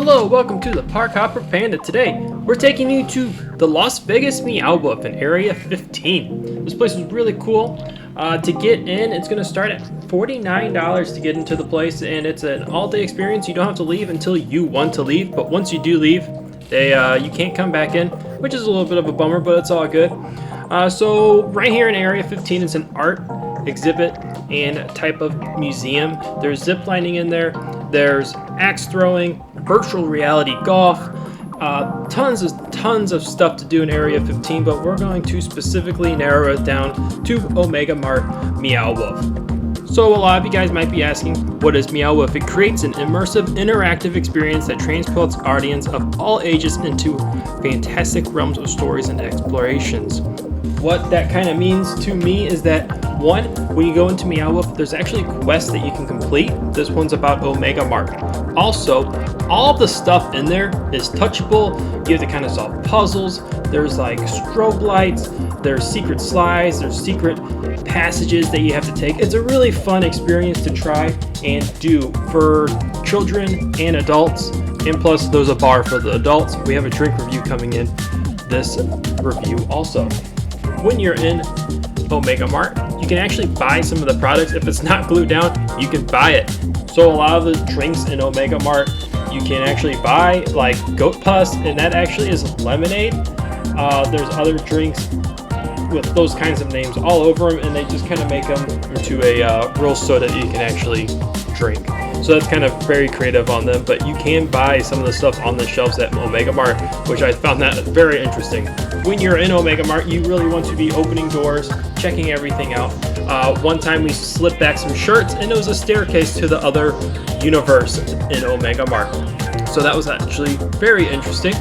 Hello, welcome to the Park Hopper Panda. Today, we're taking you to the Las Vegas Meow Wolf in Area 15. This place is really cool. To get in, it's going to start at $49 to get into the place, and it's an all-day experience. You don't have to leave until you want to leave, but once you do leave, you can't come back in, which is a little bit of a bummer, but it's all good. So right here in Area 15, it's an art exhibit and type of museum. There's zip lining in there. There's axe throwing, virtual reality golf, tons of stuff to do in Area 15, but we're going to specifically narrow it down to Omega Mart Meow Wolf. So a lot of you guys might be asking, what is Meow Wolf? It creates an immersive, interactive experience that transports audience of all ages into fantastic realms of stories and explorations. What that kind of means to me is that, one, when you go into Meow Wolf, there's actually quests that you can complete. This one's about Omega Mart. Also, all of the stuff in there is touchable. You have to kind of solve puzzles. There's like strobe lights, there's secret slides, there's secret passages that you have to take. It's a really fun experience to try and do for children and adults. And plus, there's a bar for the adults. We have a drink review coming in this review also. When you're in Omega Mart, you can actually buy some of the products. If it's not glued down, you can buy it. So a lot of the drinks in Omega Mart, you can actually buy, like goat pus, and that actually is lemonade. There's other drinks with those kinds of names all over them, and they just kind of make them into a real soda that you can actually drink. So that's kind of very creative on them, but you can buy some of the stuff on the shelves at Omega Mart, which I found that very interesting. When you're in Omega Mart, you really want to be opening doors, checking everything out. One time we slipped back some shirts, and it was a staircase to the other universe in Omega Mart. So that was actually very interesting.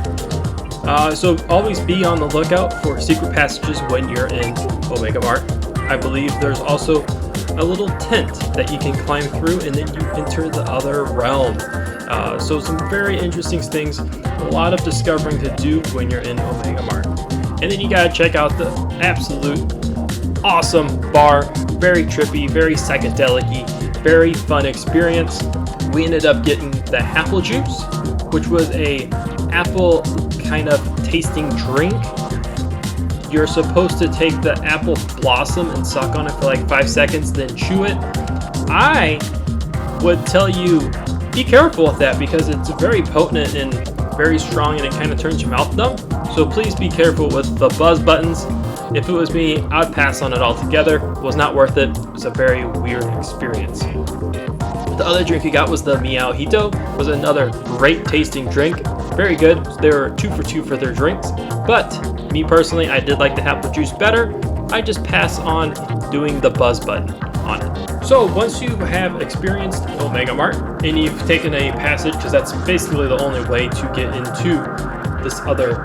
So always be on the lookout for secret passages when you're in Omega Mart. I believe there's also a little tent that you can climb through, and then you enter the other realm. So some very interesting things, a lot of discovering to do when you're in Omega Mart. And then you gotta check out the absolute awesome bar, very trippy, very psychedelic-y, very fun experience. We ended up getting the apple juice, which was a apple kind of tasting drink. You're supposed to take the apple blossom and suck on it for like 5 seconds, then chew it. I would tell you, be careful with that because it's very potent and very strong, and it kind of turns your mouth numb. So please be careful with the buzz buttons. If it was me, I'd pass on it altogether. It was not worth it. It was a very weird experience. The other drink we got was the Meow Hito. It was another great tasting drink. Very good. They were 2 for 2 for their drinks. But me personally, I did like the apple juice better. I just pass on doing the buzz button on it. So once you have experienced Omega Mart and you've taken a passage, because that's basically the only way to get into this other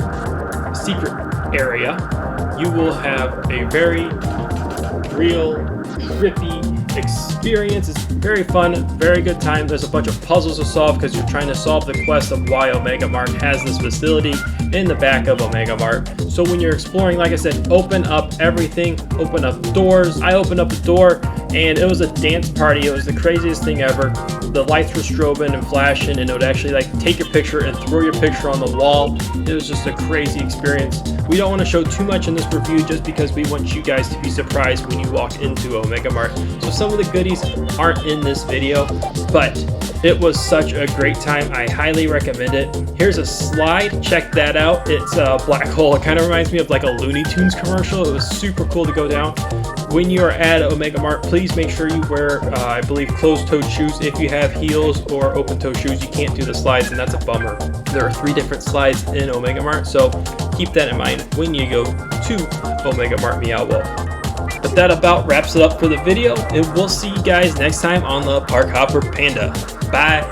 secret area, you will have a very real, trippy experience. It's very fun, very good time. There's a bunch of puzzles to solve because you're trying to solve the quest of why Omega Mart has this facility in the back of Omega Mart. So when you're exploring, like I said, open up everything, open up doors. I opened up a door and it was a dance party. It was the craziest thing ever. The lights were strobing and flashing, and it would actually like take your picture and throw your picture on the wall. It was just a crazy experience. We don't want to show too much in this review just because we want you guys to be surprised when you walk into Omega Mart. So some of the goodies aren't in this video, but it was such a great time. I highly recommend it. Here's a slide. Check that out. It's a black hole. It kind of reminds me of like a Looney Tunes commercial. It was super cool to go down. When you are at Omega Mart, please make sure you wear, I believe, closed-toed shoes. If you have heels or open-toe shoes, you can't do the slides, and that's a bummer. There are 3 different slides in Omega Mart, so keep that in mind when you go to Omega Mart Meow Wolf. But that about wraps it up for the video, and we'll see you guys next time on the Park Hopper Panda. Bye!